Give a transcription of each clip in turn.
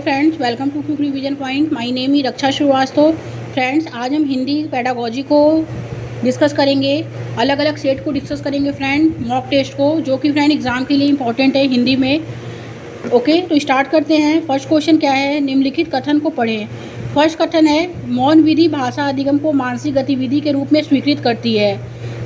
Friends, welcome to quick revision point. My name is Raksha Srivastava. Friends, आज हम Hindi pedagogy को discuss करेंगे, अलग अलग सेट को डिस्कस करेंगे फ्रेंड, मॉक टेस्ट को, जो कि फ्रेंड एग्जाम के लिए इंपॉर्टेंट है हिंदी में। ओके, तो स्टार्ट करते हैं। फर्स्ट क्वेश्चन क्या है, निम्नलिखित कथन को पढ़ें। फर्स्ट कथन है, मौन विधि भाषा अधिगम को मानसिक गतिविधि के रूप में स्वीकृत करती है।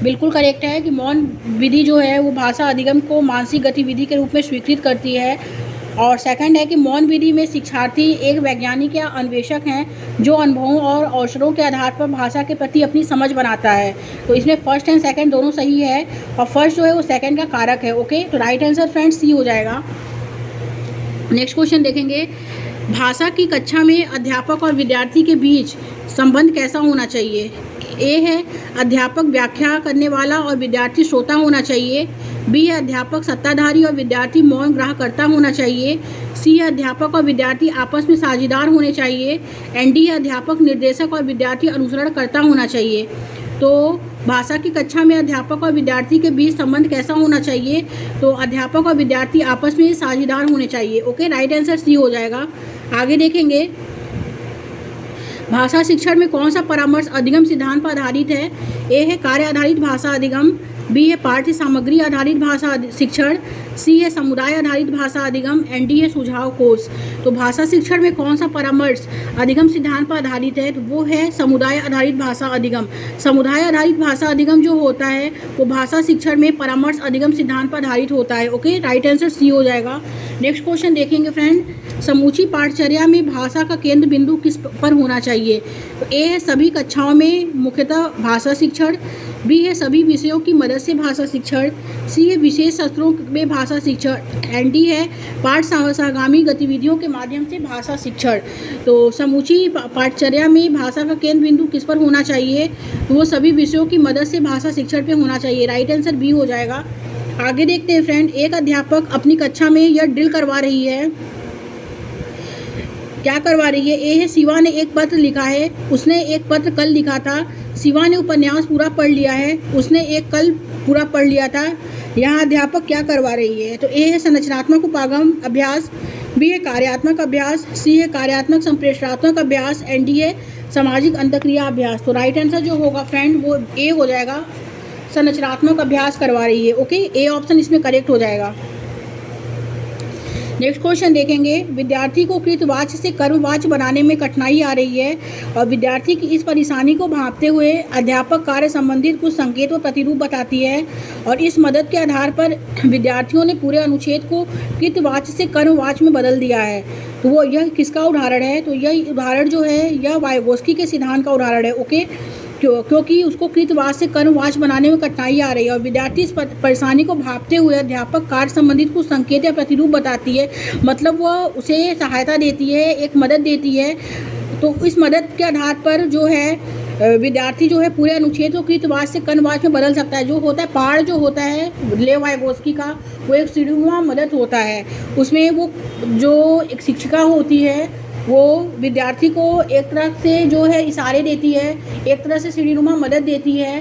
बिल्कुल करेक्ट है कि मौन विधि जो है वो भाषा अधिगम को मानसिक गतिविधि के रूप में स्वीकृत करती है। और सेकंड है कि मौन विधि में शिक्षार्थी एक वैज्ञानिक या अन्वेषक हैं जो अनुभवों और अवसरों के आधार पर भाषा के प्रति अपनी समझ बनाता है। तो इसमें फर्स्ट एंड सेकंड दोनों सही है, और फर्स्ट जो है वो सेकंड का कारक है। ओके, तो राइट आंसर फ्रेंड्स सी हो जाएगा। नेक्स्ट क्वेश्चन देखेंगे, भाषा की कक्षा में अध्यापक और विद्यार्थी के बीच संबंध कैसा होना चाहिए। ए है अध्यापक व्याख्या करने वाला और विद्यार्थी श्रोता होना चाहिए। बी है अध्यापक सत्ताधारी और विद्यार्थी मौन ग्राहकर्ता होना चाहिए। सी है अध्यापक और विद्यार्थी आपस में साझेदार होने चाहिए। एंड डी है अध्यापक निर्देशक और विद्यार्थी अनुसरणकर्ता होना चाहिए। तो भाषा की कक्षा में अध्यापक और विद्यार्थी के बीच संबंध कैसा होना चाहिए, तो अध्यापक और विद्यार्थी आपस में साझेदार होने चाहिए। ओके, राइट आंसर सी हो जाएगा। आगे देखेंगे, भाषा शिक्षण में कौन सा परामर्श अधिगम सिद्धांत पर आधारित है। ए है कार्य आधारित भाषा अधिगम। बी है पाठ्य सामग्री आधारित भाषा शिक्षण। सी है समुदाय आधारित भाषा अधिगम। एंड डी है सुझाव कोष। तो भाषा शिक्षण में कौन सा परामर्श अधिगम सिद्धांत पर आधारित है, तो वो है समुदाय आधारित भाषा अधिगम। समुदाय आधारित भाषा अधिगम जो होता है वो भाषा शिक्षण में परामर्श अधिगम सिद्धांत पर आधारित होता है। ओके, राइट आंसर सी हो जाएगा। नेक्स्ट क्वेश्चन देखेंगे फ्रेंड, समूची पाठचर्या में भाषा का केंद्र बिंदु किस पर होना चाहिए। तो ए है सभी कक्षाओं में मुख्यतः भाषा शिक्षण। बी है सभी विषयों की मदद से भाषा शिक्षण। सी है विशेष सत्रों में भाषा शिक्षण। एंड डी है पाठ सहगामी गतिविधियों के माध्यम से भाषा शिक्षण। तो समूची पाठचर्या में भाषा का केंद्र बिंदु किस पर होना चाहिए, तो वो सभी विषयों की मदद से भाषा शिक्षण पे होना चाहिए। राइट आंसर बी हो जाएगा। आगे देखते हैं फ्रेंड, एक अध्यापक अपनी कक्षा में यह ड्रिल करवा रही है। क्या करवा रही है। ए है शिवा ने एक पत्र लिखा है। उसने एक पत्र कल लिखा था। शिवा ने उपन्यास पूरा पढ़ लिया है। उसने एक कल पूरा पढ़ लिया था। यहाँ अध्यापक क्या करवा रही है, तो ए है संरचनात्मक उपागम अभ्यास। बी है कार्यात्मक अभ्यास। सी है कार्यात्मक संप्रेषणात्मक अभ्यास। एंड डी है सामाजिक अंतःक्रिया अभ्यास। तो राइट आंसर जो होगा फ्रेंड वो ए हो जाएगा, संरचनात्मक अभ्यास करवा रही है। ओके, ए ऑप्शन इसमें करेक्ट हो जाएगा। नेक्स्ट क्वेश्चन देखेंगे, विद्यार्थी को कृतवाच्य से कर्मवाच्य बनाने में कठिनाई आ रही है और विद्यार्थी की इस परेशानी को भांपते हुए अध्यापक कार्य संबंधित कुछ संकेत व प्रतिरूप बताती है, और इस मदद के आधार पर विद्यार्थियों ने पूरे अनुच्छेद को कृतवाच्य से कर्मवाच्य में बदल दिया है। तो वो यह किसका उदाहरण है, तो यह उदाहरण जो है यह वाइगोस्की के सिद्धांत का उदाहरण है। ओके, क्योंकि उसको कृतवाच्य से कर्मवाच्य बनाने में कठिनाई आ रही है और विद्यार्थी इस परेशानी को भांपते हुए अध्यापक कार्य संबंधित कुछ संकेत या प्रतिरूप बताती है, मतलब वह उसे सहायता देती है, एक मदद देती है। तो इस मदद के आधार पर जो है विद्यार्थी जो है पूरे अनुच्छेद को कृतवाच्य से कर्मवाच्य में बदल सकता है। जो होता है पहाड़ जो होता है लेव वाइगोस्की का, वो एक सीढ़ीनुमा मदद होता है। उसमें वो जो एक शिक्षिका होती है वो विद्यार्थी को एक तरह से जो है इशारे देती है, एक तरह से सीढ़ीनुमा मदद देती है।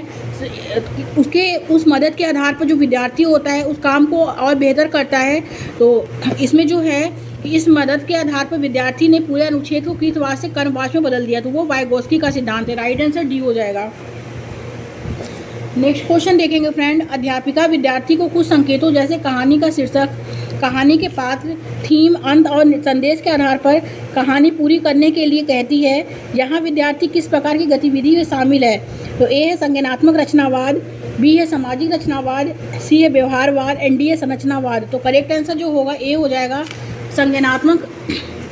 उसके उस मदद के आधार पर जो विद्यार्थी होता है उस काम को और बेहतर करता है। तो इसमें जो है इस मदद के आधार पर विद्यार्थी ने पूरे अनुच्छेद को कृतवाच्य से कर्मवाच्य में बदल दिया, तो वो वाइगोस्की का सिद्धांत है। राइट आंसर डी हो जाएगा। नेक्स्ट क्वेश्चन देखेंगे फ्रेंड, अध्यापिका विद्यार्थी को कुछ संकेतों जैसे कहानी का शीर्षक, कहानी के पात्र, थीम, अंत और संदेश के आधार पर कहानी पूरी करने के लिए कहती है। यहाँ विद्यार्थी किस प्रकार की गतिविधि में शामिल है, तो ए है संज्ञानात्मक रचनावाद। बी है सामाजिक रचनावाद। सी है व्यवहारवाद। एंड डी है संरचनावाद। तो करेक्ट आंसर जो होगा ए हो जाएगा, संज्ञानात्मक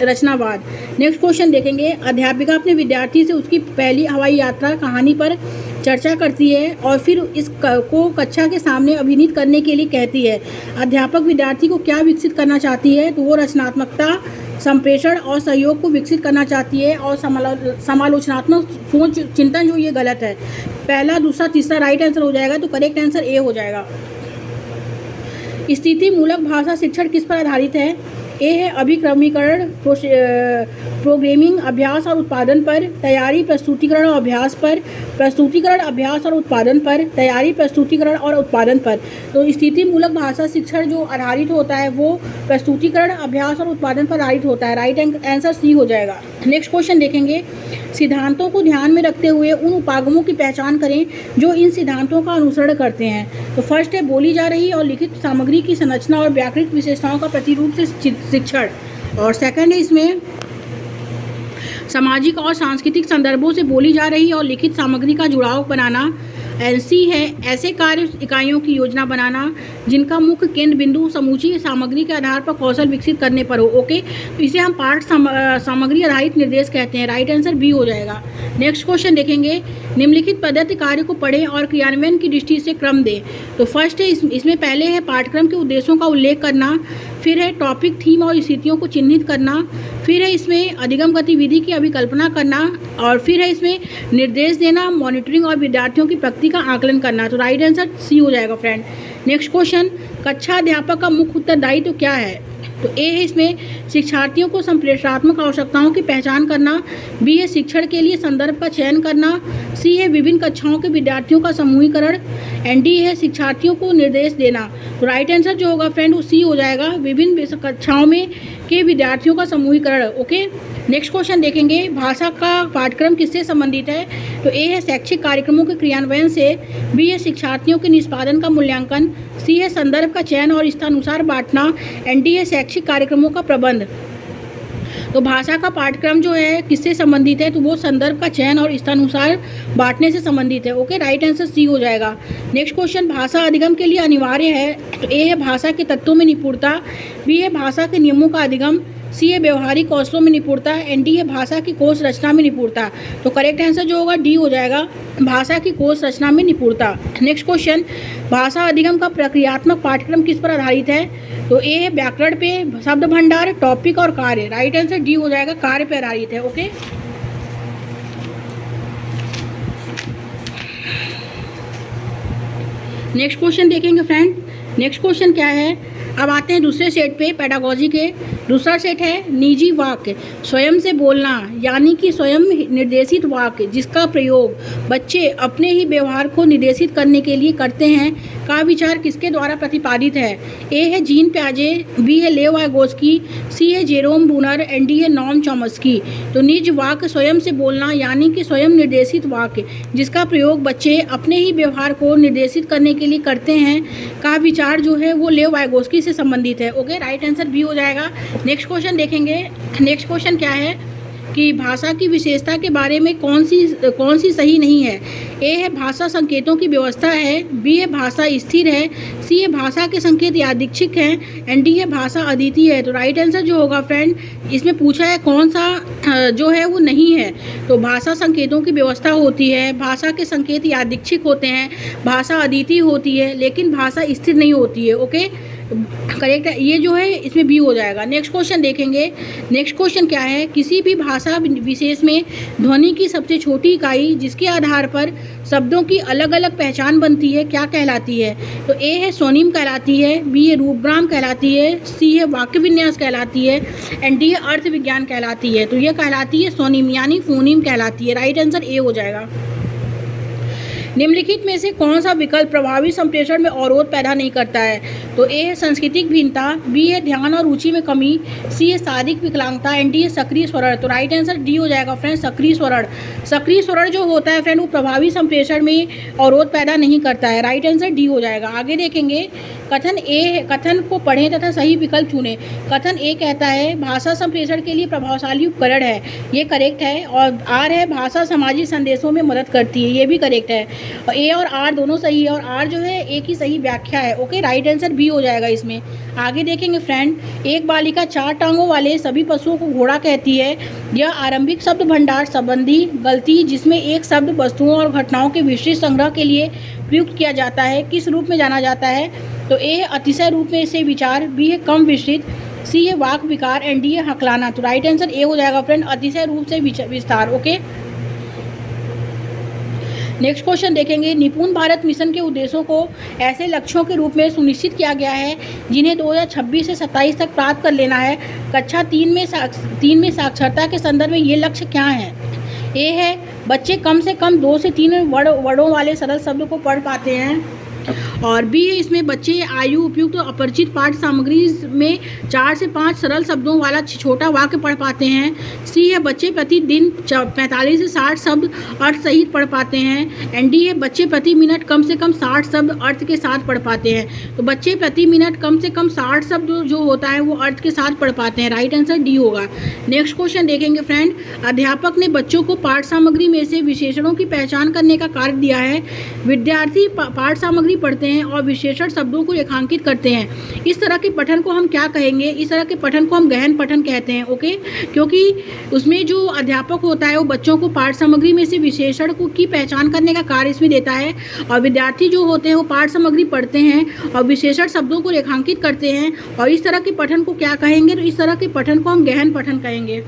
रचनावाद। नेक्स्ट क्वेश्चन देखेंगे, अध्यापिका अपने विद्यार्थी से उसकी पहली हवाई यात्रा कहानी पर चर्चा करती है और फिर इस को कक्षा के सामने अभिनीत करने के लिए कहती है। अध्यापक विद्यार्थी को क्या विकसित करना चाहती है, तो वो रचनात्मकता, संप्रेषण और सहयोग को विकसित करना चाहती है, और समालोचनात्मक सोच चिंतन जो ये गलत है। पहला, दूसरा, तीसरा राइट आंसर हो जाएगा, तो करेक्ट आंसर ए हो जाएगा। स्थिति मूलक भाषा शिक्षण किस पर आधारित है। ए है अभिक्रमीकरण, प्रोग्रामिंग, अभ्यास और उत्पादन पर, तैयारी, प्रस्तुतिकरण और अभ्यास पर, प्रस्तुतिकरण, अभ्यास और उत्पादन पर, तैयारी, प्रस्तुतिकरण और उत्पादन पर। तो स्थिति मूलक भाषा शिक्षण जो आधारित होता है वो प्रस्तुतिकरण, अभ्यास और उत्पादन पर आधारित होता है। राइट आंसर सी हो जाएगा। नेक्स्ट क्वेश्चन देखेंगे, सिद्धांतों को ध्यान में रखते हुए उन उपागमों की पहचान करें जो इन सिद्धांतों का अनुसरण करते हैं। तो फर्स्ट है बोली जा रही और लिखित सामग्री की संरचना और व्याकरणिक विशेषताओं का प्रतिरूप से शिक्षण, और सेकंड है इसमें सामाजिक और सांस्कृतिक संदर्भों से बोली जा रही और लिखित सामग्री का जुड़ाव बनाना। एनसी है ऐसे कार्य इकाइयों की योजना बनाना जिनका मुख्य केंद्र बिंदु समूची सामग्री के आधार पर कौशल विकसित करने पर हो। ओके, तो इसे हम पाठ सामग्री आधारित निर्देश कहते हैं। राइट आंसर बी हो जाएगा। नेक्स्ट क्वेश्चन देखेंगे, निम्नलिखित पद्धति कार्य को पढ़ें और क्रियान्वयन की दृष्टि से क्रम दें। तो फर्स्ट है इसमें पहले है पाठ्यक्रम के उद्देश्यों का उल्लेख करना, फिर है टॉपिक, थीम और स्थितियों को चिन्हित करना, फिर है इसमें अधिगम गतिविधि की अभिकल्पना करना, और फिर है इसमें निर्देश देना, मॉनिटरिंग और विद्यार्थियों की प्रगति का आकलन करना। तो राइट आंसर सी हो जाएगा फ्रेंड। नेक्स्ट क्वेश्चन, कक्षा अध्यापक का मुख्य उत्तरदायित्व क्या है? तो ए है इसमें शिक्षार्थियों को संप्रेषणात्मक आवश्यकताओं की पहचान करना, बी है शिक्षण के लिए संदर्भ का चयन करना, सी है विभिन्न कक्षाओं के विद्यार्थियों का समूहीकरण, एंड डी है शिक्षार्थियों को निर्देश देना। तो राइट आंसर जो होगा फ्रेंड वो सी हो जाएगा, विभिन्न कक्षाओं में के विद्यार्थियों का समूहीकरण। ओके, नेक्स्ट क्वेश्चन देखेंगे, भाषा का पाठ्यक्रम किससे संबंधित है? तो ए है शैक्षिक कार्यक्रमों के क्रियान्वयन से, बी है शिक्षार्थियों के निष्पादन का मूल्यांकन, सी है संदर्भ का चयन और स्थानुसार बांटना, एंड डी है शैक्षिक कार्यक्रमों का प्रबंध। तो भाषा का पाठ्यक्रम जो है किससे संबंधित है? तो वो संदर्भ का चयन और स्थानुसार बांटने से संबंधित है। ओके, राइट आंसर सी हो जाएगा। नेक्स्ट क्वेश्चन, भाषा अधिगम के लिए अनिवार्य है? तो ए है भाषा के तत्वों में निपुणता, बी है भाषा के नियमों का अधिगम, सी है व्यवहारिक कौशलों में निपुणता, एंड डी है भाषा की कोश रचना में निपुणता। तो करेक्ट आंसर जो होगा डी हो जाएगा, भाषा की कोश रचना में निपुणता। नेक्स्ट क्वेश्चन, भाषा अधिगम का प्रक्रियात्मक पाठ्यक्रम किस पर आधारित है? तो ए है व्याकरण पे, शब्द भंडार, टॉपिक और कार्य। राइट आंसर डी हो जाएगा, कार्य पर आधारित है। ओके, नेक्स्ट क्वेश्चन देखेंगे फ्रेंड। नेक्स्ट क्वेश्चन क्या है, अब आते हैं दूसरे सेट पे पेडागोजी के। दूसरा सेट है निजी वाक्य, स्वयं से बोलना यानी कि स्वयं निर्देशित वाक्य जिसका प्रयोग बच्चे अपने ही व्यवहार को निर्देशित करने के लिए करते हैं का विचार किसके द्वारा प्रतिपादित है? ए है जीन प्याजे, बी है लेव वाइगोस्की, सी है जेरोम ब्रूनर, एंड डी है नॉम चॉम्स्की। तो निज वाक्य स्वयं से बोलना यानी कि स्वयं निर्देशित वाक्य जिसका प्रयोग बच्चे अपने ही व्यवहार को निर्देशित करने के लिए करते हैं का विचार जो है वो लेव वाइगोस्की से संबंधित है। ओके, राइट आंसर बी हो जाएगा। नेक्स्ट क्वेश्चन देखेंगे। नेक्स्ट क्वेश्चन क्या है कि भाषा की विशेषता के बारे में कौन सी सही नहीं है? ए है भाषा संकेतों की व्यवस्था है, बी है भाषा स्थिर है, सी है भाषा के संकेत यादृच्छिक हैं, एंड डी है भाषा अद्वितीय है। तो राइट आंसर जो होगा फ्रेंड, इसमें पूछा है कौन सा जो है वो नहीं है। तो भाषा संकेतों की व्यवस्था होती है, भाषा के संकेत यादृच्छिक होते हैं, भाषा अद्वितीय होती है, लेकिन भाषा स्थिर नहीं होती है। ओके, करेक्ट है, ये जो है इसमें बी हो जाएगा। नेक्स्ट क्वेश्चन देखेंगे। नेक्स्ट क्वेश्चन क्या है, किसी भी भाषा विशेष में ध्वनि की सबसे छोटी इकाई जिसके आधार पर शब्दों की अलग अलग पहचान बनती है क्या कहलाती है? तो ए है स्वनिम कहलाती है, बी है रूपग्राम कहलाती है, सी है वाक्य विन्यास कहलाती है, एंड डी है अर्थ विज्ञान कहलाती है। तो यह कहलाती है स्वनिम यानी फोनिम कहलाती है। राइट आंसर ए हो जाएगा। निम्नलिखित में से कौन सा विकल्प प्रभावी संप्रेषण में अवरोध पैदा नहीं करता है? तो ए है सांस्कृतिक भिन्नता, बी है ध्यान और रुचि में कमी, सी है शारीरिक विकलांगता, एंड डी है सक्रिय स्वरण। तो राइट आंसर डी हो जाएगा फ्रेंड, सक्रिय स्वरण। सक्रिय स्वरण जो होता है फ्रेंड वो प्रभावी संप्रेषण में अवरोध पैदा नहीं करता है। राइट आंसर डी हो जाएगा। आगे देखेंगे, कथन को पढ़ें तथा सही विकल्प चुनें। कथन ए कहता है भाषा संप्रेषण के लिए प्रभावशाली उपकरण है, ये करेक्ट है। और आर है भाषा सामाजिक संदेशों में मदद करती है, ये भी करेक्ट है। और ए और आर दोनों सही है, और आर जो है ए की सही व्याख्या है। ओके, राइट आंसर बी हो जाएगा इसमें। आगे देखेंगे फ्रेंड, एक बालिका 4 टांगों वाले सभी पशुओं को घोड़ा कहती है। यह आरंभिक शब्द भंडार संबंधी गलती जिसमें एक शब्द वस्तुओं और घटनाओं के विस्तृत संग्रह के लिए प्रयुक्त किया जाता है किस रूप में जाना जाता है? तो ए है अतिशय रूप में से विचार, बी है कम विस्तृत, सी है वाक विकार, एंड डी है हकलाना। तो राइट आंसर ए हो जाएगा फ्रेंड, अतिशय रूप से विस्तार। ओके, नेक्स्ट क्वेश्चन देखेंगे, निपुण भारत मिशन के उद्देश्यों को ऐसे लक्ष्यों के रूप में सुनिश्चित किया गया है जिन्हें 2026 से 27 तक प्राप्त कर लेना है। कक्षा 3 में साक्षरता के संदर्भ में ये लक्ष्य क्या हैं? ए है, बच्चे कम से कम 2 से 3 वर्डों वाले सरल शब्द को पढ़ पाते हैं। और बी है, इसमें बच्चे आयु उपयुक्त तो अपरिचित पाठ्य सामग्री में 4 से 5 सरल शब्दों वाला छोटा वाक्य पढ़ पाते हैं। सी है, बच्चे प्रतिदिन 45 से 60 शब्द अर्थ सहित पढ़ पाते हैं। एंड डी है, बच्चे प्रति मिनट कम से कम 60 शब्द अर्थ के साथ पढ़ पाते हैं। तो बच्चे प्रति मिनट कम से कम 60 शब्द जो होता है वो अर्थ के साथ पढ़ पाते हैं। राइट आंसर डी होगा। नेक्स्ट क्वेश्चन देखेंगे फ्रेंड, अध्यापक ने बच्चों को पाठ्य सामग्री में से विशेषणों की पहचान करने का कार्य दिया है। विद्यार्थी पाठ्य सामग्री पढ़ते हैं और विशेषण शब्दों को रेखांकित करते हैं। इस तरह के पठन को हम क्या कहेंगे? इस तरह के पठन को हम गहन पठन कहते हैं। ओके, क्योंकि उसमें जो अध्यापक होता है वो बच्चों को पाठ्य सामग्री में से विशेषण की पहचान करने का कार्य इसमें देता है, और विद्यार्थी जो होते हैं वो पाठ्य सामग्री पढ़ते हैं और विशेषण शब्दों को रेखांकित करते हैं। और इस तरह के पठन को क्या कहेंगे? तो इस तरह के पठन को हम गहन पठन कहेंगे।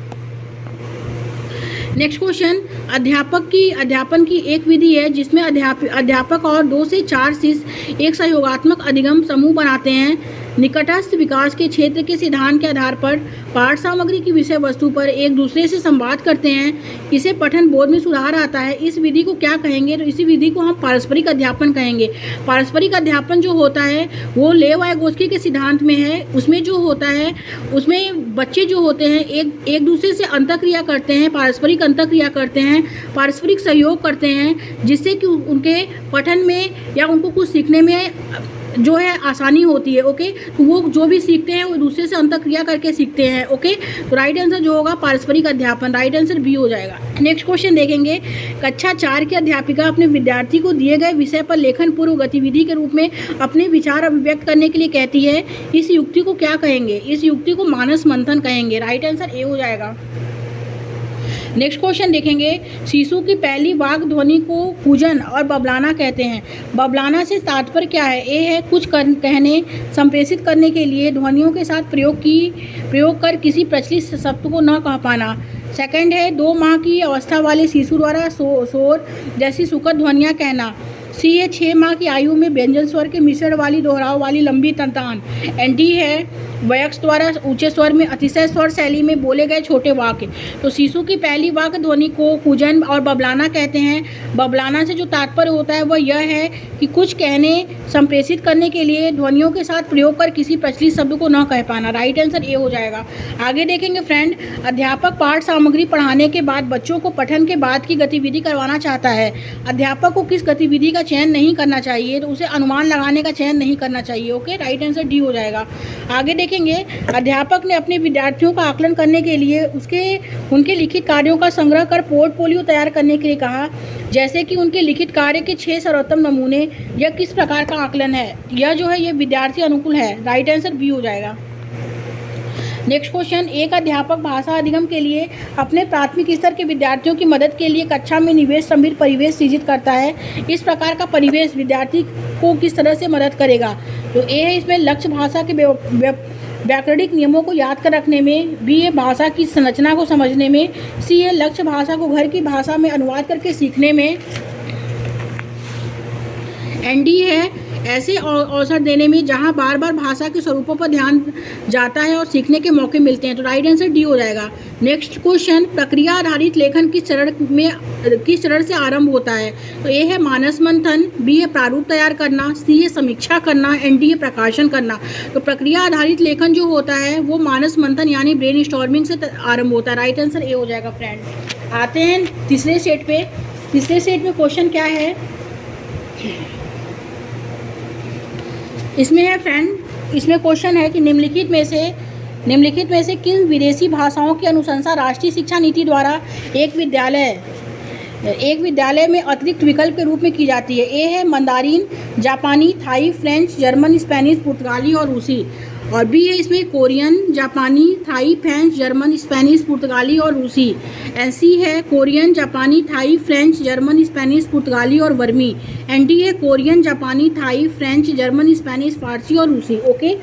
नेक्स्ट क्वेश्चन, अध्यापन की एक विधि है जिसमें अध्यापक और 2 से 4 शिष्य एक सहयोगात्मक अधिगम समूह बनाते हैं। निकटस्थ विकास के क्षेत्र के सिद्धांत के आधार पर पाठ्य सामग्री की विषय वस्तु पर एक दूसरे से संवाद करते हैं। इसे पठन बोध में सुधार आता है। इस विधि को क्या कहेंगे? तो इसी विधि को हम पारस्परिक अध्यापन कहेंगे। पारस्परिक अध्यापन जो होता है वो लेव वाइगोत्स्की के सिद्धांत में है। उसमें जो होता है उसमें बच्चे जो होते हैं एक दूसरे से अंतःक्रिया करते हैं, पारस्परिक अंतःक्रिया करते हैं, पारस्परिक सहयोग करते हैं, जिससे कि उनके पठन में या उनको कुछ सीखने में जो है आसानी होती है। ओके, तो वो जो भी सीखते हैं वो दूसरे से अंतःक्रिया करके सीखते हैं। ओके, तो राइट आंसर जो होगा पारस्परिक अध्यापन, राइट आंसर बी हो जाएगा। नेक्स्ट क्वेश्चन देखेंगे, कक्षा 4 की अध्यापिका अपने विद्यार्थी को दिए गए विषय पर लेखन पूर्व गतिविधि के रूप में अपने विचार अभिव्यक्त करने के लिए कहती है। इस युक्ति को क्या कहेंगे? इस युक्ति को मानस मंथन कहेंगे। राइट आंसर ए हो जाएगा। नेक्स्ट क्वेश्चन देखेंगे, शिशु की पहली वाक् ध्वनि को कूजन और बबलाना कहते हैं। बबलाना से तात्पर्य क्या है? ए है, कुछ कहने संप्रेषित करने के लिए ध्वनियों के साथ प्रयोग कर किसी प्रचलित शब्द को न कह पाना। सेकंड है, 2 माह की अवस्था वाले शिशु द्वारा शोर जैसी सुखद ध्वनियाँ कहना। सी है, 6 माह की आयु में व्यंजन स्वर के मिश्रण वाली दोहराव वाली लंबी तंतान। एंड डी है, वयस्क द्वारा ऊंचे स्वर में अतिशय स्वर शैली में बोले गए छोटे वाक्य। तो शिशु की पहली वाक्य ध्वनि को कूजन और बबलाना कहते हैं। बबलाना से जो तात्पर्य होता है वह यह है कि कुछ कहने संप्रेषित करने के लिए ध्वनियों के साथ प्रयोग कर किसी प्रचलित शब्द को न कह पाना। राइट आंसर ए हो जाएगा। आगे देखेंगे फ्रेंड, अध्यापक पाठ्य सामग्री पढ़ाने के बाद बच्चों को पठन के बाद की गतिविधि करवाना चाहता है। अध्यापक को किस गतिविधि का चयन नहीं करना चाहिए? तो उसे अनुमान लगाने का चयन नहीं करना चाहिए। ओके, राइट आंसर डी हो जाएगा। आगे देखेंगे, अध्यापक ने अपने विद्यार्थियों का आकलन करने के लिए उनके लिखित कार्यों का संग्रह कर पोर्टफोलियो तैयार करने के लिए कहा, जैसे कि उनके लिखित कार्य के 6 सर्वोत्तम नमूने। यह किस प्रकार का आकलन है? यह जो है ये विद्यार्थी अनुकूल है। राइट आंसर बी हो जाएगा। नेक्स्ट क्वेश्चन, एक अध्यापक भाषा अधिगम के लिए अपने प्राथमिक स्तर के विद्यार्थियों की मदद के लिए कक्षा में निवेश समृद्ध परिवेश सृजित करता है। इस प्रकार का परिवेश विद्यार्थी को किस तरह से मदद करेगा? तो ए है, इसमें लक्ष्य भाषा के व्याकरणिक नियमों को याद कर रखने में। बी है, भाषा की संरचना को समझने में। सी है, लक्ष्य भाषा को घर की भाषा में अनुवाद करके सीखने में। एंड डी है, ऐसे अवसर देने में जहां बार बार भाषा के स्वरूपों पर ध्यान जाता है और सीखने के मौके मिलते हैं। तो राइट आंसर डी हो जाएगा। नेक्स्ट क्वेश्चन, प्रक्रिया आधारित लेखन किस चरण से आरंभ होता है? तो ए है, मानस मंथन। बी है, प्रारूप तैयार करना। सी है, समीक्षा करना। एंड डी है, प्रकाशन करना। तो प्रक्रिया आधारित लेखन जो होता है वो मानस मंथन यानी ब्रेन स्टॉर्मिंग से आरंभ होता है। राइट आंसर ए हो जाएगा फ्रेंड। आते हैं तीसरे सेट पे। तीसरे सेट में क्वेश्चन क्या है इसमें है फ्रेंड, इसमें क्वेश्चन है कि निम्नलिखित में से किन विदेशी भाषाओं की अनुशंसा राष्ट्रीय शिक्षा नीति द्वारा एक विद्यालय में अतिरिक्त विकल्प के रूप में की जाती है? ए है, मंदारिन, जापानी, थाई, फ्रेंच, जर्मन, स्पेनिश, पुर्तगाली और रूसी। और बी है, इसमें कोरियन, जापानी, थाई, फ्रेंच, जर्मन, स्पेनिश, पुर्तगाली और रूसी। एंड सी है, कोरियन, जापानी, थाई, फ्रेंच, जर्मन, स्पेनिश, पुर्तगाली और वर्मी। एंड डी है, कोरियन, जापानी, थाई, फ्रेंच, जर्मन, स्पेनिश, फारसी और रूसी। ओके,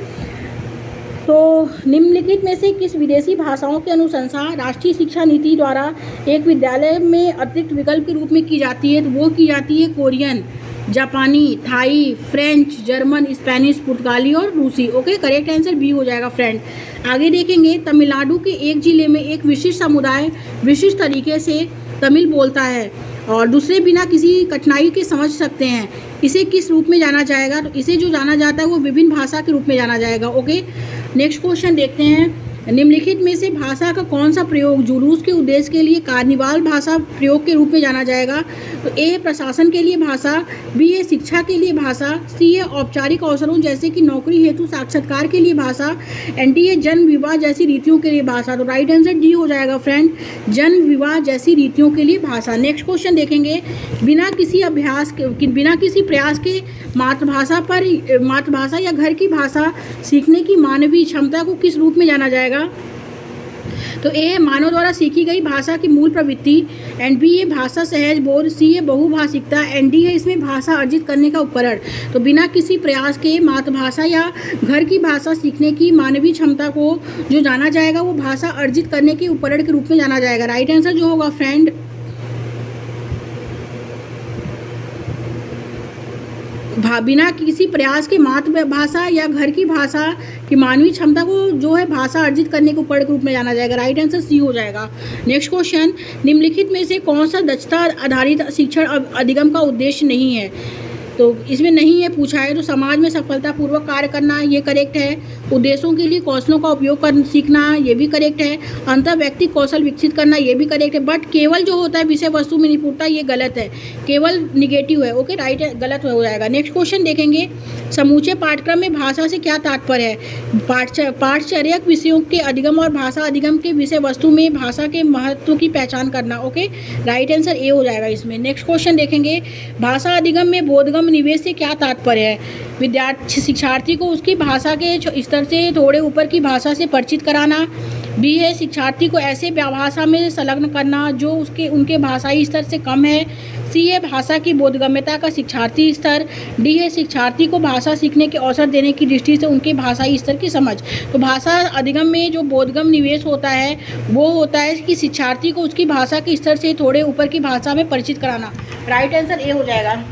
तो निम्नलिखित में से किस विदेशी भाषाओं की अनुशंसा राष्ट्रीय शिक्षा नीति द्वारा एक विद्यालय में अतिरिक्त विकल्प के रूप में की जाती है? तो वो की जाती है कोरियन, जापानी, थाई, फ्रेंच, जर्मन, स्पेनिश, पुर्तगाली और रूसी। ओके, करेक्ट आंसर बी हो जाएगा फ्रेंड। आगे देखेंगे, तमिलनाडु के एक जिले में एक विशिष्ट समुदाय विशिष्ट तरीके से तमिल बोलता है और दूसरे बिना किसी कठिनाई के समझ सकते हैं। इसे किस रूप में जाना जाएगा? तो इसे जो जाना जाता है वो विभिन्न भाषा के रूप में जाना जाएगा। ओके, नेक्स्ट क्वेश्चन देखते हैं, निम्नलिखित में से भाषा का कौन सा प्रयोग जुलूस के उद्देश्य के लिए कार्निवाल भाषा प्रयोग के रूप में जाना जाएगा? तो ए है प्रशासन के लिए भाषा, बी है शिक्षा के लिए भाषा, सी है औपचारिक अवसरों जैसे कि नौकरी हेतु साक्षात्कार के लिए भाषा, एंड डी है जन्म विवाह जैसी रीतियों के लिए भाषा। तो राइट आंसर डी हो जाएगा फ्रेंड, जन्म विवाह जैसी रीतियों के लिए भाषा। नेक्स्ट क्वेश्चन देखेंगे, बिना किसी प्रयास के मातृभाषा या घर की भाषा सीखने की मानवीय क्षमता को किस रूप में जाना जाएगा? तो ए है मानव द्वारा सीखी गई भाषा की मूल प्रवृत्ति, एंड बी है भाषा सहज बोध, सी है बहुभाषिकता, एंड डी है इसमें भाषा अर्जित करने का उपकरण। तो बिना किसी प्रयास के मातृभाषा या घर की भाषा सीखने की मानवीय क्षमता को जो जाना जाएगा वो भाषा अर्जित करने के उपकरण के रूप में जाना जाएगा। राइट आंसर जो होगा फ्रेंड, बिना किसी प्रयास के मातृभाषा या घर की भाषा की मानवीय क्षमता को जो है भाषा अर्जित करने के उपकरण के रूप में जाना जाएगा। राइट आंसर सी हो जाएगा। नेक्स्ट क्वेश्चन, निम्नलिखित में से कौन सा दक्षता आधारित शिक्षण अधिगम का उद्देश्य नहीं है? तो इसमें नहीं है पूछा है, तो समाज में सफलतापूर्वक कार्य करना ये करेक्ट है, उद्देश्यों के लिए कौशलों का उपयोग कर सीखना ये भी करेक्ट है, अंतर व्यक्ति कौशल विकसित करना ये भी करेक्ट है, बट केवल जो होता है विषय वस्तु में निपुणता ये गलत है, केवल निगेटिव है। ओके, राइट गलत हो जाएगा। नेक्स्ट क्वेश्चन देखेंगे, समूचे पाठ्यक्रम में भाषा से क्या तात्पर्य है? पाठचर्यक विषयों के अधिगम और भाषा अधिगम के विषय वस्तु में भाषा के महत्व की पहचान करना। ओके, राइट आंसर ए हो जाएगा इसमें। नेक्स्ट क्वेश्चन देखेंगे, भाषा अधिगम में बोधगम निवेश से क्या तात्पर्य है? शिक्षार्थी को उसकी भाषा के स्तर से थोड़े ऊपर की भाषा से परिचित कराना, बी है शिक्षार्थी को ऐसे भाषा में संलग्न करना जो उनके भाषाई स्तर से कम है, सी है भाषा की बोधगम्यता का शिक्षार्थी स्तर, डी है शिक्षार्थी को भाषा सीखने के अवसर देने की दृष्टि से उनके भाषाई स्तर की समझ। तो भाषा अधिगम में जो बोधगम निवेश होता है वो होता है कि शिक्षार्थी को उसकी भाषा के स्तर से थोड़े ऊपर की भाषा में परिचित कराना। राइट आंसर ए हो जाएगा।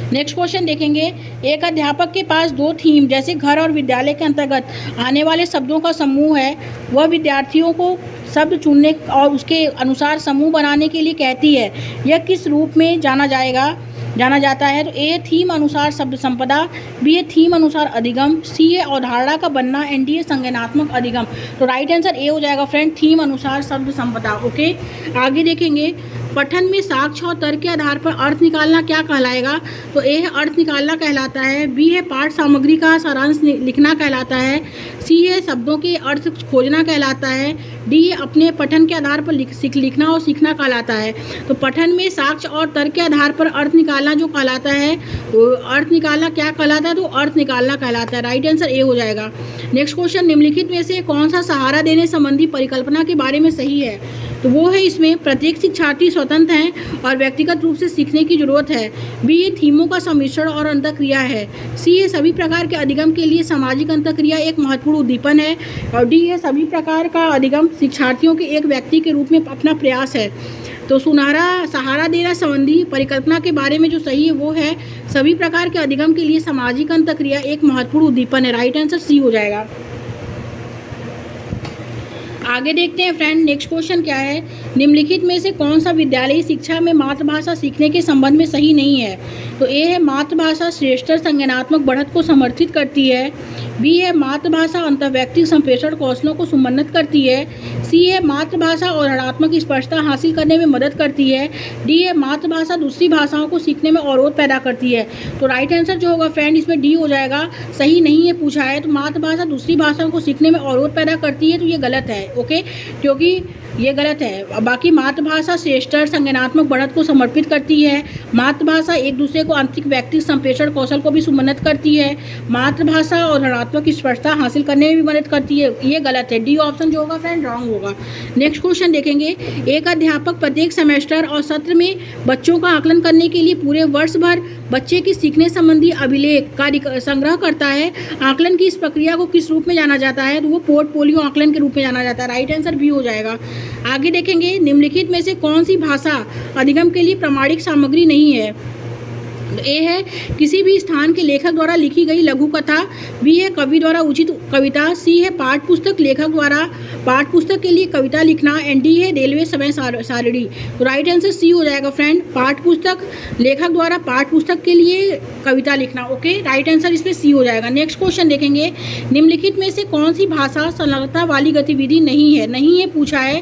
नेक्स्ट क्वेश्चन देखेंगे, एक अध्यापक के पास दो थीम जैसे घर और विद्यालय के अंतर्गत आने वाले शब्दों का समूह है, वह विद्यार्थियों को शब्द चुनने और उसके अनुसार समूह बनाने के लिए कहती है, यह किस रूप में जाना जाता है? तो ए थीम अनुसार शब्द संपदा, बी थीम अनुसार अधिगम, सी है अवधारणा का बनना, एंड डी संज्ञानात्मक अधिगम। तो राइट आंसर ए हो जाएगा फ्रेंड, थीम अनुसार शब्द संपदा। ओके, आगे देखेंगे, पठन में साक्ष्य और तर्क के आधार पर अर्थ निकालना क्या कहलाएगा? तो ए है अर्थ निकालना कहलाता है, बी है पाठ सामग्री का सारांश लिखना कहलाता है, सी है शब्दों के अर्थ खोजना कहलाता है, डी है अपने पठन के आधार पर लिखना और सीखना कहलाता है। तो पठन में साक्ष्य और तर्क के आधार पर अर्थ निकालना जो कहलाता है, तो अर्थ निकालना क्या कहलाता है? तो अर्थ निकालना कहलाता है। राइट आंसर ए हो जाएगा। नेक्स्ट क्वेश्चन, निम्नलिखित में से कौन सा सहारा देने संबंधी परिकल्पना के बारे में सही है? तो वो है इसमें प्रत्येक शिक्षार्थी स्वतंत्र हैं और व्यक्तिगत रूप से सीखने की जरूरत है, बी ये थीमों का सम्मिश्रण और अंतःक्रिया है, सी ये सभी प्रकार के अधिगम के लिए सामाजिक अंतःक्रिया एक महत्वपूर्ण उद्दीपन है, और डी ये सभी प्रकार का अधिगम शिक्षार्थियों के एक व्यक्ति के रूप में अपना प्रयास है। तो सुनहरा सहारा देना संबंधी परिकल्पना के बारे में जो सही है वो है सभी प्रकार के अधिगम के लिए सामाजिक अंतःक्रिया एक महत्वपूर्ण उद्दीपन है। राइट आंसर सी हो जाएगा। आगे देखते हैं फ्रेंड, नेक्स्ट क्वेश्चन क्या है, निम्नलिखित में से कौन सा विद्यालयी शिक्षा में मातृभाषा सीखने के संबंध में सही नहीं है? तो ए है मातृभाषा श्रेष्ठतर संज्ञानात्मक बढ़त को समर्थित करती है, बी है मातृभाषा अंतर्वैयक्तिक संप्रेषण कौशलों को सुमन्नत करती है, सी है मातृभाषा अवधारणात्मक स्पष्टता हासिल करने में मदद करती है, डी है मातृभाषा दूसरी भाषाओं को सीखने में अवरोध पैदा करती है। तो राइट आंसर जो होगा फ्रेंड इसमें डी हो जाएगा, सही नहीं है पूछा है। तो मातृभाषा दूसरी भाषाओं को सीखने में अवरोध पैदा करती है तो ये गलत है। ओके, क्योंकि ये गलत है। बाकी मातृभाषा श्रेष्ठतर संज्ञानात्मक बढ़त को समर्पित करती है। मातृभाषा एक दूसरे को आंतरिक व्यक्ति संप्रेषण कौशल को भी सुमनत करती है। मातृभाषा और ऋणात्मक स्पष्टता हासिल करने में भी मदद करती है। ये गलत है, डी ऑप्शन जो होगा फ्रेंड रॉन्ग होगा। नेक्स्ट क्वेश्चन देखेंगे, एक अध्यापक प्रत्येक सेमेस्टर और सत्र में बच्चों का आकलन करने के लिए पूरे वर्ष भर बच्चे की सीखने संबंधी अभिलेख का संग्रह करता है। आकलन की इस प्रक्रिया को किस रूप में जाना जाता है? तो वो पोर्टफोलियो आकलन के रूप में जाना जाता है। राइट आंसर बी हो जाएगा। आगे देखेंगे, निम्नलिखित में से कौन सी भाषा अधिगम के लिए प्रामाणिक सामग्री नहीं है? ए है किसी भी स्थान के लेखक द्वारा लिखी गई लघु कथा, बी है कवि द्वारा उचित कविता, सी है पाठ्य पुस्तक लेखक द्वारा पाठ्य पुस्तक के लिए कविता लिखना, एंड डी है रेलवे समय सारणी। तो राइट आंसर सी हो जाएगा फ्रेंड, पाठ्य पुस्तक लेखक द्वारा पाठ्य पुस्तक के लिए कविता लिखना। ओके, राइट आंसर इसमें सी हो जाएगा। नेक्स्ट क्वेश्चन देखेंगे, निम्नलिखित में से कौन सी भाषा संलग्नता वाली गतिविधि नहीं है? नहीं है पूछा है,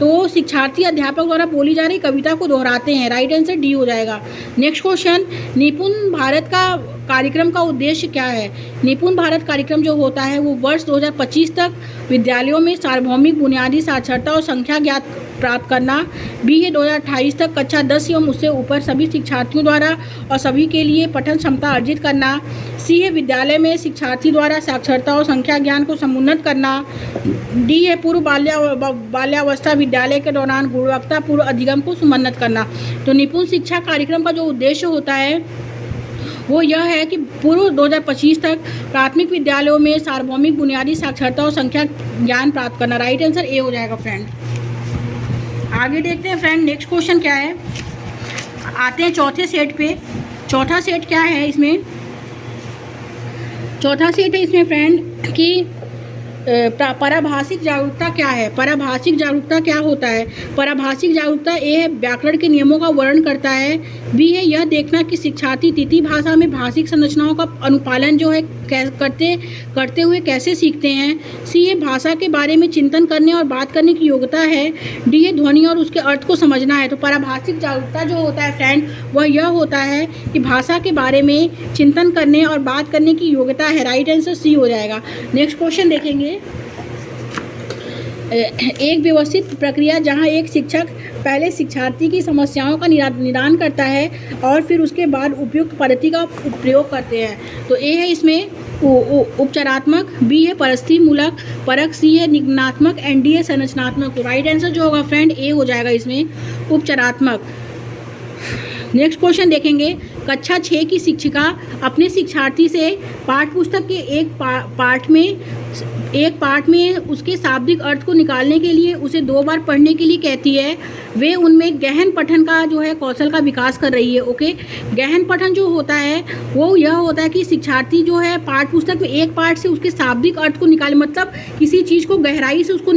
तो शिक्षार्थी अध्यापक द्वारा बोली जा रही कविता को दोहराते हैं। राइट आंसर डी हो जाएगा। नेक्स्ट क्वेश्चन, निपुण भारत का कार्यक्रम का उद्देश्य क्या है? निपुण भारत कार्यक्रम जो होता है वो वर्ष 2025 तक विद्यालयों में सार्वभौमिक बुनियादी साक्षरता और संख्या ज्ञात प्राप्त करना, बी है 2028 तक कक्षा 10 एवं उससे ऊपर सभी शिक्षार्थियों द्वारा और सभी के लिए पठन क्षमता अर्जित करना, सी है विद्यालय में शिक्षार्थी द्वारा साक्षरता और संख्या ज्ञान को समुन्नत करना, डी है पूर्व बाल्यावस्था विद्यालय के दौरान गुणवत्तापूर्ण अधिगम को समुन्नत करना। तो निपुण शिक्षा कार्यक्रम का जो उद्देश्य होता है वो यह है कि पूर्व 2025 तक प्राथमिक विद्यालयों में सार्वभौमिक बुनियादी साक्षरता और संख्या ज्ञान प्राप्त करना। राइट आंसर ए हो जाएगा फ्रेंड। आगे देखते हैं फ्रेंड, नेक्स्ट क्वेश्चन क्या है। आते हैं चौथे सेट पे। चौथा सेट क्या है इसमें? चौथा सेट है इसमें फ्रेंड कि पराभाषिक जागरूकता क्या है? पराभाषिक जागरूकता क्या होता है? पराभाषिक जागरूकता ए है व्याकरण के नियमों का वर्णन करता है, बी है यह देखना कि शिक्षार्थी तृतीय भाषा में भाषिक संरचनाओं का अनुपालन जो है करते हुए कैसे सीखते हैं, सी है भाषा के बारे में चिंतन करने और बात करने की योग्यता है, डी है ध्वनि और उसके अर्थ को समझना है। तो पराभाषिक जागरूकता जो होता है फ्रेंड वह यह होता है कि भाषा के बारे में चिंतन करने और बात करने की योग्यता है। राइट आंसर सी हो जाएगा। नेक्स्ट क्वेश्चन देखेंगे, एक व्यवस्थित प्रक्रिया जहां एक शिक्षक पहले शिक्षार्थी की समस्याओं का निदान करता है और फिर उसके बाद उपयुक्त पद्धति का प्रयोग करते हैं। तो ए है इसमें उपचारात्मक, बी है परिस्थिति मूलक परख, सी है निगमनात्मक, एंड डी है संरचनात्मक। तो राइट आंसर जो होगा फ्रेंड ए हो जाएगा इसमें, उपचारात्मक। नेक्स्ट क्वेश्चन देखेंगे, कक्षा 6 की शिक्षिका अपने शिक्षार्थी से पाठ्यपुस्तक के एक पाठ में उसके शाब्दिक अर्थ को निकालने के लिए उसे 2 बार पढ़ने के लिए कहती है। वे उनमें गहन पठन का जो है कौशल का विकास कर रही है। ओके, गहन पठन जो होता है वो यह होता है कि शिक्षार्थी जो है पाठ्यपुस्तक में एक पाठ से उसके शाब्दिक अर्थ को निकाले, मतलब किसी चीज़ को गहराई से उसको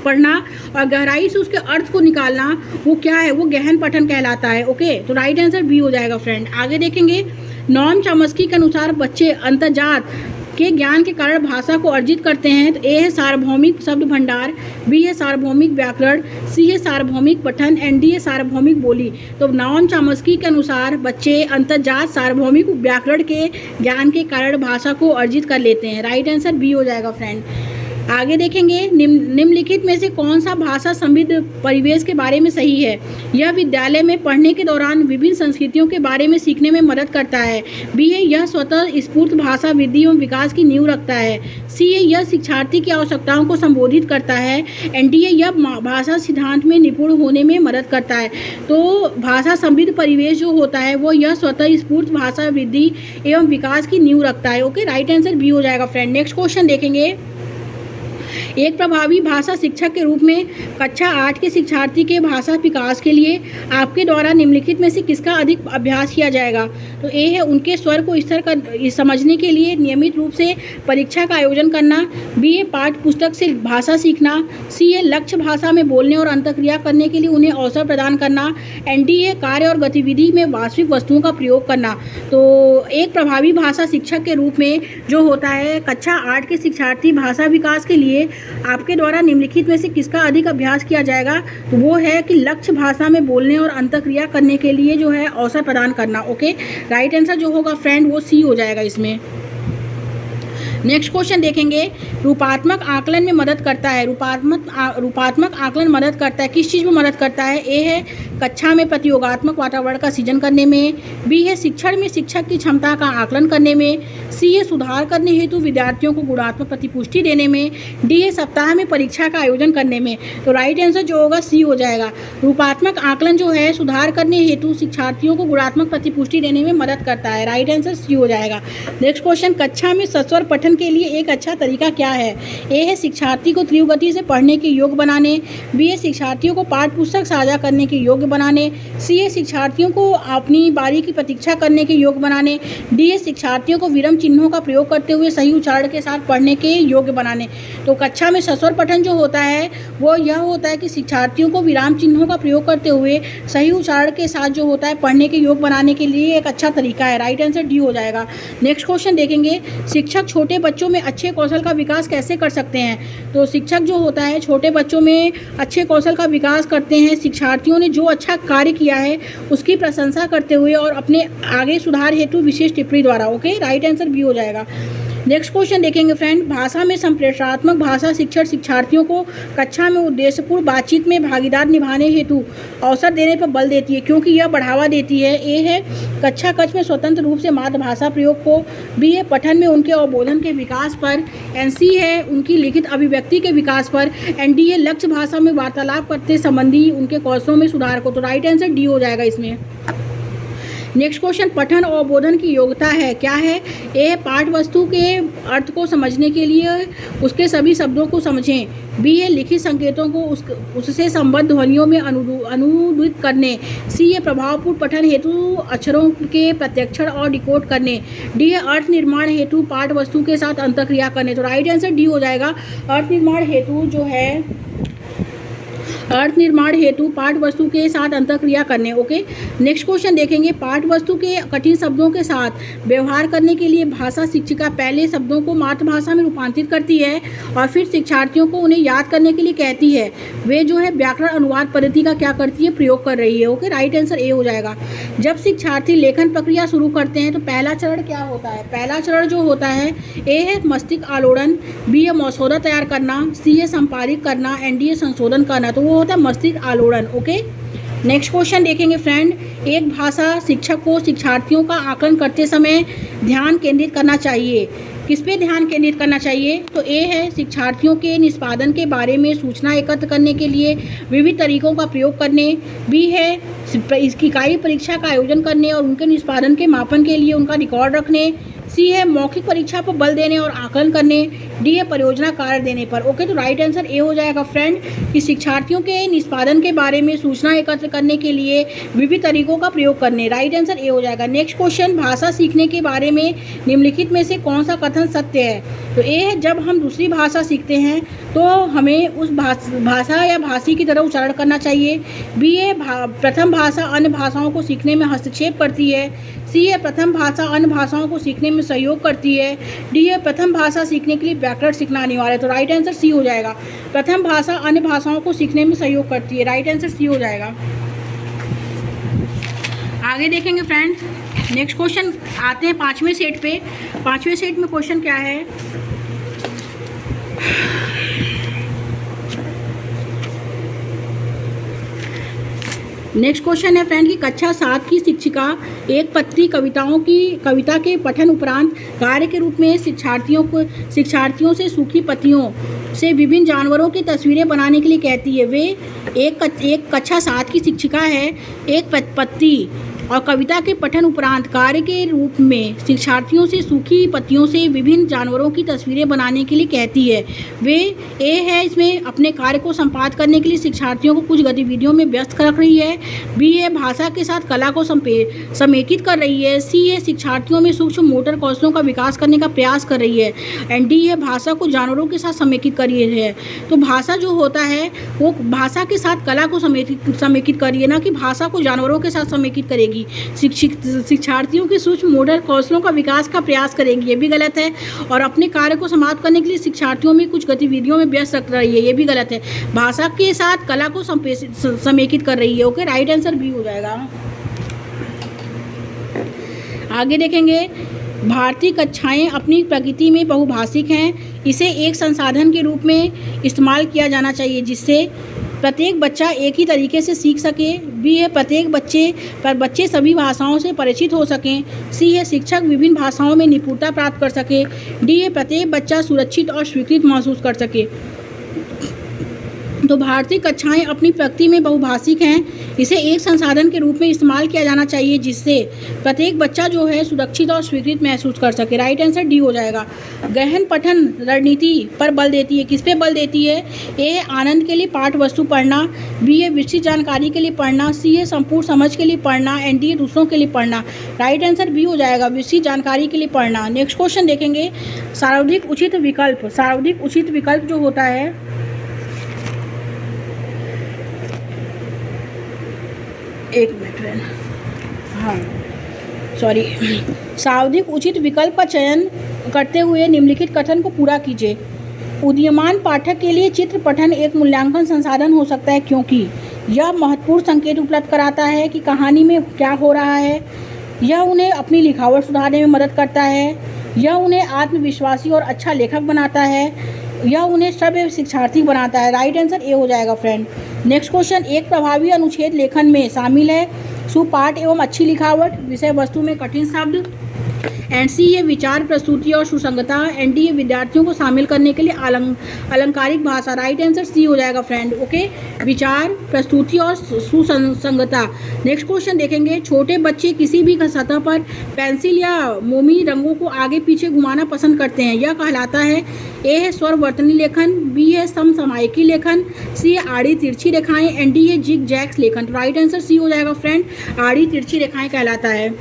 पढ़ना और गहराई से उसके अर्थ को निकालना, वो क्या है? वो गहन पठन कहलाता है। ओके, तो राइट आंसर बी हो जाएगा फ्रेंड। आगे देखेंगे, नॉर्म चॉम्स्की के अनुसार बच्चे अंतर्जात के ज्ञान के कारण भाषा को अर्जित करते हैं। तो ए है सार्वभौमिक शब्द भंडार, बी है सार्वभौमिक व्याकरण, सी है सार्वभौमिक पठन, एंड डी है सार्वभौमिक बोली। तो नॉर्म चॉम्स्की के अनुसार बच्चे अंतर्जात सार्वभौमिक व्याकरण के ज्ञान के कारण भाषा को अर्जित कर लेते हैं। राइट आंसर बी हो जाएगा फ्रेंड। आगे देखेंगे, निम्नलिखित में से कौन सा भाषा समृद्ध परिवेश के बारे में सही है? यह विद्यालय में पढ़ने के दौरान विभिन्न संस्कृतियों के बारे में सीखने में मदद करता है, बी है यह स्वतः स्फूर्त भाषा वृद्धि एवं विकास की नींव रखता है, सी है यह शिक्षार्थी की आवश्यकताओं को संबोधित करता है, एंड डी है यह भाषा सिद्धांत में निपुण होने में मदद करता है। तो भाषा समृद्ध परिवेश जो होता है वो यह स्वतः स्फूर्त भाषा वृद्धि एवं विकास की नींव रखता है। ओके, राइट आंसर बी हो जाएगा फ्रेंड। नेक्स्ट क्वेश्चन देखेंगे, एक प्रभावी भाषा शिक्षक के रूप में कक्षा 8 के शिक्षार्थी के भाषा विकास के लिए आपके द्वारा निम्नलिखित में से किसका अधिक अभ्यास किया जाएगा? तो ए है उनके स्वर को स्तर कर समझने के लिए नियमित रूप से परीक्षा का आयोजन करना, बी है पाठ्य पुस्तक से भाषा सीखना, सी है लक्ष्य भाषा में बोलने और अंतःक्रिया करने के लिए उन्हें अवसर प्रदान करना, एंड डी है कार्य और गतिविधि में वास्तविक वस्तुओं का प्रयोग करना। तो एक प्रभावी भाषा शिक्षक के रूप में जो होता है कक्षा 8 के शिक्षार्थी भाषा विकास के लिए आपके द्वारा निम्नलिखित में से किसका अधिक अभ्यास किया जाएगा? तो वो है कि लक्ष्य भाषा में बोलने और अंतःक्रिया करने के लिए जो है अवसर प्रदान करना। ओके, राइट आंसर जो होगा फ्रेंड वो सी हो जाएगा इसमें। नेक्स्ट क्वेश्चन देखेंगे, रूपात्मक आकलन में मदद करता है। रूपात्मक आकलन मदद करता है, किस चीज़ में मदद करता है? ए है कक्षा में प्रतियोगात्मक वातावरण का सृजन करने में, बी है शिक्षण में शिक्षक की क्षमता का आकलन करने में, सी है सुधार करने हेतु विद्यार्थियों को गुणात्मक प्रतिपुष्टि देने में, डी है सप्ताह में परीक्षा का आयोजन करने में। तो राइट आंसर जो होगा सी हो जाएगा। रूपात्मक आकलन जो है सुधार करने हेतु शिक्षार्थियों को गुणात्मक प्रतिपुष्टि देने में मदद करता है। राइट आंसर सी हो जाएगा। नेक्स्ट क्वेश्चन, कक्षा में सस्वर पठन के लिए एक अच्छा तरीका क्या है? ए है शिक्षार्थी को तीव्र गति से पढ़ने के योग्य बनाने, बी है शिक्षार्थियों को पाठ्य पुस्तक साझा करने के योग्य बनाने, सी है शिक्षार्थियों को अपनी बारी की प्रतीक्षा करने के योग्य बनाने, डी है शिक्षार्थियों को विराम चिन्हों का प्रयोग करते हुए सही उच्चारण के साथ पढ़ने के योग्य बनाने। तो कक्षा में सस्वर पठन जो होता है वो यह होता है कि शिक्षार्थियों को विराम चिन्हों का प्रयोग करते हुए सही उच्चारण के साथ जो होता है पढ़ने के योग्य बनाने के लिए एक अच्छा तरीका है। राइट आंसर डी हो जाएगा। नेक्स्ट क्वेश्चन देखेंगे, शिक्षक छोटे बच्चों में अच्छे कौशल का विकास कैसे कर सकते हैं? तो शिक्षक जो होता है छोटे बच्चों में अच्छे कौशल का विकास करते हैं शिक्षार्थियों ने जो अच्छा कार्य किया है उसकी प्रशंसा करते हुए और अपने आगे सुधार हेतु विशेष टिप्पणी द्वारा। ओके, राइट आंसर बी हो जाएगा। नेक्स्ट क्वेश्चन देखेंगे फ्रेंड, भाषा में संप्रेषणात्मक भाषा शिक्षण शिक्षार्थियों को कक्षा में उद्देश्यपूर्ण बातचीत में भागीदार निभाने हेतु अवसर देने पर बल देती है क्योंकि यह बढ़ावा देती है। ए है कक्षा कक्ष में स्वतंत्र रूप से मातृभाषा प्रयोग को, बी है पठन में उनके अवबोधन के विकास पर, एंड सी है उनकी लिखित अभिव्यक्ति के विकास पर, एंड डी है लक्ष्य भाषा में वार्तालाप करते संबंधी उनके कौशलों में सुधार को। तो राइट आंसर डी हो जाएगा इसमें। नेक्स्ट क्वेश्चन, पठन और बोधन की योग्यता है क्या है? ए है पाठ्य वस्तु के अर्थ को समझने के लिए उसके सभी शब्दों को समझें, बी है लिखित संकेतों को उससे संबद्ध ध्वनियों में अनुदित करने, सी है प्रभावपूर्ण पठन हेतु अक्षरों के प्रत्यक्षण और डिकोड करने, डी है अर्थ निर्माण हेतु पाठ्य वस्तु के साथ अंतःक्रिया करने। तो राइट आंसर डी हो जाएगा। अर्थ निर्माण हेतु जो है अर्थ निर्माण हेतु पाठ्य वस्तु के साथ अंतःक्रिया करने। ओके, नेक्स्ट क्वेश्चन देखेंगे, पाठ्य वस्तु के कठिन शब्दों के साथ व्यवहार करने के लिए भाषा शिक्षिका पहले शब्दों को मातृभाषा में रूपांतरित करती है और फिर शिक्षार्थियों को उन्हें याद करने के लिए कहती है। वे जो है व्याकरण अनुवाद पद्धति का क्या करती है? प्रयोग कर रही है। ओके, राइट आंसर ए हो जाएगा। जब शिक्षार्थी लेखन प्रक्रिया शुरू करते हैं तो पहला चरण क्या होता है? पहला चरण जो होता है ए है मस्तिष्क आलोड़न, बी है मसौदा तैयार करना, सी है संपादित करना, एंड डी है संशोधन करना। तो वो होता है मस्तिष्क आलोड़न। ओके, नेक्स्ट क्वेश्चन देखेंगे फ्रेंड, एक भाषा शिक्षक को शिक्षार्थियों का आकलन करते समय ध्यान केंद्रित करना चाहिए। किस पे ध्यान केंद्रित करना चाहिए? तो ए है शिक्षार्थियों के निष्पादन के बारे में सूचना एकत्र करने के लिए विविध तरीकों का प्रयोग करने, बी है इसकी इकाई परीक्षा का आयोजन करने और उनके निष्पादन के मापन के लिए उनका रिकॉर्ड रखने, सी है मौखिक परीक्षा पर बल देने और आकलन करने, डी है परियोजना कार्य देने पर। ओके, तो राइट आंसर ए हो जाएगा फ्रेंड कि शिक्षार्थियों के निष्पादन के बारे में सूचना एकत्र करने के लिए विविध तरीकों का प्रयोग करने। राइट आंसर ए हो जाएगा। नेक्स्ट क्वेश्चन, भाषा सीखने के बारे में निम्नलिखित में से कौन सा कथन सत्य है? तो ए है जब हम दूसरी भाषा सीखते हैं तो हमें उस भाषा या भाषी की तरह उच्चारण करना चाहिए, बी है प्रथम भाषा अन्य भाषाओं को सीखने में हस्तक्षेप करती है, सी है प्रथम भाषा अन्य भाषाओं को सीखने में सहयोग करती है, डी है प्रथम भाषा सीखने के लिए व्याकरण सीखना अनिवार्य है। तो राइट आंसर सी हो जाएगा। प्रथम भाषा अन्य भाषाओं को सीखने में सहयोग करती है। राइट आंसर सी हो जाएगा। आगे देखेंगे फ्रेंड्स, नेक्स्ट क्वेश्चन आते हैं पांचवें सेट पे। पांचवें सेट में क्वेश्चन क्या है? नेक्स्ट क्वेश्चन है फ्रेंड कि कक्षा 7 की शिक्षिका एक पत्री कविता के पठन उपरांत कार्य के रूप में शिक्षार्थियों से सूखी पत्तियों से विभिन्न जानवरों की तस्वीरें बनाने के लिए कहती है। वे एक कक्षा 7 की शिक्षिका है, एक पत्ती और कविता के पठन उपरांत कार्य के रूप में शिक्षार्थियों से सूखी पत्तियों से विभिन्न जानवरों की तस्वीरें बनाने के लिए कहती है। वे ए है इसमें अपने कार्य को संपादित करने के लिए शिक्षार्थियों को कुछ गतिविधियों में व्यस्त रख रही है, बी है भाषा के साथ कला को समेकित कर रही है, सी है शिक्षार्थियों में सूक्ष्म मोटर कौशलों का विकास करने का प्रयास कर रही है, एंड डी है भाषा को जानवरों के साथ समेकित कर रही है। तो भाषा जो होता है वो भाषा के साथ कला को समेकित कर रही है, ना कि भाषा को जानवरों के साथ समेकित करेगी। शिक्षार्थियों के सूक्ष्म मोटर कौशलों का विकास का प्रयास करेंगी, ये भी गलत है। और अपने कार्य को समाप्त करने के लिए शिक्षार्थियों में कुछ गतिविधियों में व्यस्त रख रही है, ये भी गलत है। भाषा के साथ कला को समेकित कर रही है। ओके, राइट आंसर बी हो जाएगा। आगे देखेंगे भारतीय कक्षाएं अपनी प्रकृति में बहुभाषिक हैं। इसे एक संसाधन के रूप में इस्तेमाल किया जाना चाहिए जिससे प्रत्येक बच्चा एक ही तरीके से सीख सके। बी है प्रत्येक बच्चे सभी भाषाओं से परिचित हो सकें। सी है शिक्षक विभिन्न भाषाओं में निपुणता प्राप्त कर सके। डी है प्रत्येक बच्चा सुरक्षित और स्वीकृत महसूस कर सके। तो भारतीय कक्षाएं अपनी प्रकृति में बहुभाषिक हैं। इसे एक संसाधन के रूप में इस्तेमाल किया जाना चाहिए जिससे प्रत्येक बच्चा जो है सुरक्षित और स्वीकृत महसूस कर सके। राइट आंसर डी हो जाएगा। गहन पठन रणनीति पर बल देती है। किस पे बल देती है? ए है आनंद के लिए पाठ वस्तु पढ़ना। बी है विस्तृत जानकारी के लिए पढ़ना। सी है संपूर्ण समझ के लिए पढ़ना। एंड डी है दूसरों के लिए पढ़ना। राइट आंसर बी हो जाएगा, विस्तृत जानकारी के लिए पढ़ना। नेक्स्ट क्वेश्चन देखेंगे, सर्वाधिक उचित विकल्प। सर्वाधिक उचित विकल्प जो होता है, एक मिनट रहना, हाँ सॉरी, सर्वाधिक उचित विकल्प का चयन करते हुए निम्नलिखित कथन को पूरा कीजिए। उदीयमान पाठक के लिए चित्र पठन एक मूल्यांकन संसाधन हो सकता है क्योंकि यह महत्वपूर्ण संकेत उपलब्ध कराता है कि कहानी में क्या हो रहा है। यह उन्हें अपनी लिखावट सुधारने में मदद करता है। यह उन्हें आत्मविश्वासी और अच्छा लेखक बनाता है। यह उन्हें श्रव्य शिक्षार्थी बनाता है। राइट आंसर ए हो जाएगा फ्रेंड। नेक्स्ट क्वेश्चन, एक प्रभावी अनुच्छेद लेखन में शामिल है सुपाठ एवं अच्छी लिखावट, विषय वस्तु में कठिन शब्द। एंड सी है विचार प्रस्तुति और सुसंगता। एंड डी है विद्यार्थियों को शामिल करने के लिए अलंकारिक भाषा। राइट आंसर सी हो जाएगा फ्रेंड। ओके, विचार प्रस्तुति और सुसंगता। नेक्स्ट क्वेश्चन देखेंगे, छोटे बच्चे किसी भी सतह पर पेंसिल या मोमी रंगों को आगे पीछे घुमाना पसंद करते हैं, यह कहलाता है। ए है स्वरवर्तनी लेखन। बी है समसामयिकी लेखन। सी है आड़ी तिरछी रेखाएं। एंड डी है जिग जैक्स लेखन। राइट आंसर सी हो जाएगा फ्रेंड, आड़ी तिरछी रेखाएं कहलाता है।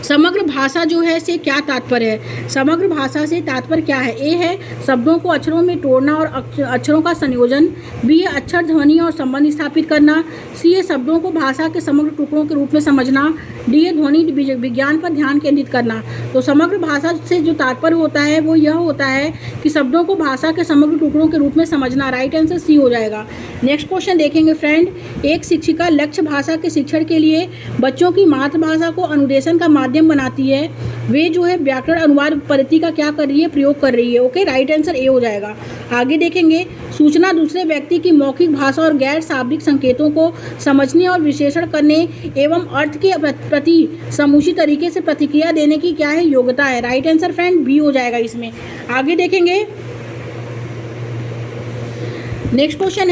समग्र भाषा जो है से क्या तात्पर्य है? समग्र भाषा से तात्पर्य क्या है? ए है शब्दों को अक्षरों में तोड़ना और अक्षरों का संयोजन। बी है अक्षर ध्वनि और संबंध स्थापित करना। सी है शब्दों को भाषा के समग्र टुकड़ों के रूप में समझना। डी है ध्वनि विज्ञान पर ध्यान केंद्रित करना। तो समग्र भाषा से जो तात्पर्य होता है वो यह होता है कि शब्दों को भाषा के समग्र टुकड़ों के रूप में समझना। राइट आंसर सी हो जाएगा। नेक्स्ट क्वेश्चन देखेंगे फ्रेंड, एक शिक्षिका लक्ष्य भाषा के शिक्षण के लिए बच्चों की मातृभाषा को अनुदेशन का माध्यम बनाती है। वे जो है व्याकरण अनुवाद पद्धति का क्या कर रही है? प्रयोग कर रही है। ओके, राइट आंसर ए हो जाएगा। आगे देखेंगे, सूचना दूसरे व्यक्ति की मौखिक भाषा और गैर शाब्दिक संकेतों को समझने और विश्लेषण करने एवं अर्थ के प्रति समुचित तरीके से प्रतिक्रिया देने की क्या है? योग्यता है। राइट आंसर फ्रेंड बी हो जाएगा इसमें। आगे देखेंगे, नेक्स्ट क्वेश्चन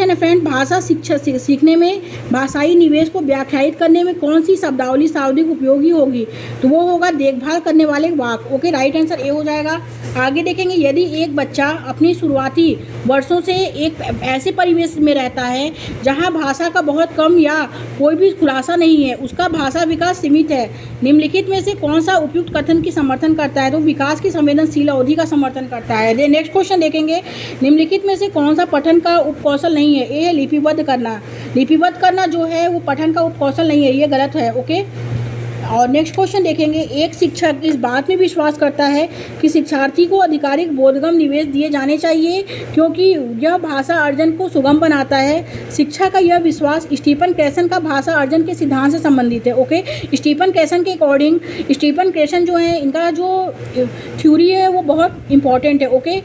है फ्रेंड, भाषा शिक्षा सीखने में भाषाई निवेश को व्याख्यायित करने में कौन सी शब्दावली सर्वाधिक उपयोगी होगी? तो वो होगा देखभाल करने वाले वाक्य। ओके, राइट आंसर ए हो जाएगा। आगे देखेंगे, यदि एक बच्चा अपनी शुरुआती वर्षों से एक ऐसे परिवेश में रहता है जहां भाषा का बहुत कम या कोई भी खुलासा नहीं है, उसका भाषा विकास सीमित है, निम्नलिखित में से कौन सा उपयुक्त कथन की समर्थन करता है? तो विकास की संवेदनशील अवधि का समर्थन करता है। नेक्स्ट क्वेश्चन देखेंगे, निम्नलिखित में से कौन सा पठन का उपकौशल नहीं है? ए है लिपिबद्ध करना। लिपिबद्ध करना जो है वो पठन का उपकौशल नहीं है, ये गलत है। ओके, और नेक्स्ट क्वेश्चन देखेंगे, एक शिक्षक इस बात में विश्वास करता है कि शिक्षार्थी को आधिकारिक बोधगम्य निवेश दिए जाने चाहिए क्योंकि यह भाषा अर्जन को सुगम बनाता है। शिक्षा का यह विश्वास स्टीफन क्रेसन का भाषा अर्जन के सिद्धांत से संबंधित है। ओके, स्टीफन क्रेसन के अकॉर्डिंग, स्टीफन क्रेसन जो है इनका जो थ्योरी है वो बहुत इंपॉर्टेंट है। ओके,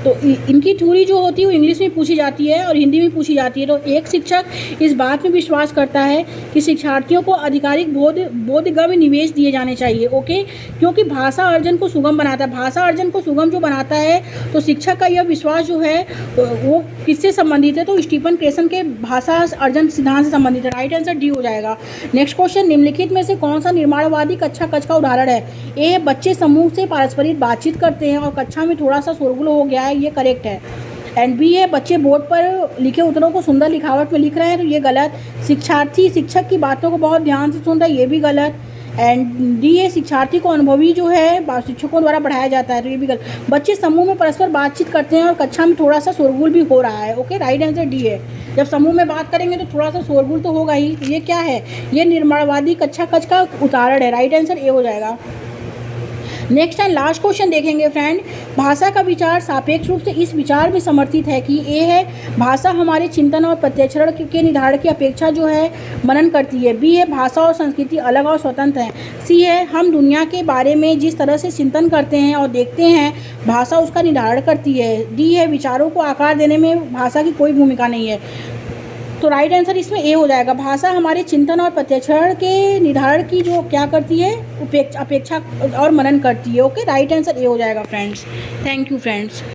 तो इनकी थ्योरी जो होती है वो इंग्लिश में पूछी जाती है और हिंदी में पूछी जाती है। तो एक शिक्षक इस बात में विश्वास करता है कि शिक्षार्थियों को आधिकारिक बोधगम्य निवेश दिए जाने चाहिए। ओके, क्योंकि भाषा अर्जन को सुगम बनाता है। भाषा अर्जन को सुगम जो बनाता है, तो शिक्षक का यह विश्वास जो है वो किससे संबंधित है? तो स्टीफन क्रेसन के भाषा अर्जन सिद्धांत से संबंधित है। राइट आंसर डी हो जाएगा। नेक्स्ट क्वेश्चन, निम्नलिखित में से कौन सा निर्माणवादी कक्षा कक्ष का उदाहरण है? ए, बच्चे समूह से पारस्परिक बातचीत करते हैं और कक्षा में थोड़ा सा शोरगुल हो गया है, ये करेक्ट है। एंड बी है, बच्चे बोर्ड पर लिखे उत्तरों को सुंदर लिखावट में लिख रहे हैं, तो ये गलत। शिक्षार्थी शिक्षक की बातों को बहुत ध्यान से सुन रहा है, ये भी गलत। एंड डी है, शिक्षार्थी को अनुभवी जो है शिक्षकों द्वारा बढ़ाया जाता है, तो ये भी गलत। बच्चे समूह में परस्पर बातचीत करते हैं और कक्षा में थोड़ा सा शोरगुल भी हो रहा है। ओके, राइट आंसर डी है। जब समूह में बात करेंगे तो थोड़ा सा शोरगुल तो होगा ही। तो ये क्या है? ये निर्माणवादी कक्षा कक्ष का उदाहरण है। राइट आंसर ए हो जाएगा। नेक्स्ट एंड लास्ट क्वेश्चन देखेंगे फ्रेंड। भाषा का विचार सापेक्ष रूप से इस विचार में समर्थित है कि ए है भाषा हमारे चिंतन और प्रत्याचरण के निर्धारण की अपेक्षा जो है मनन करती है। बी है भाषा और संस्कृति अलग और स्वतंत्र है। सी है हम दुनिया के बारे में जिस तरह से चिंतन करते हैं और देखते हैं भाषा उसका निर्धारण करती है। डी है विचारों को आकार देने में भाषा की कोई भूमिका नहीं है। तो राइट आंसर इसमें ए हो जाएगा। भाषा हमारे चिंतन और प्रत्याचरण के निर्धारण की जो क्या करती है अपेक्षा और मनन करती है। ओके, राइट आंसर ए हो जाएगा फ्रेंड्स। Thank you friends.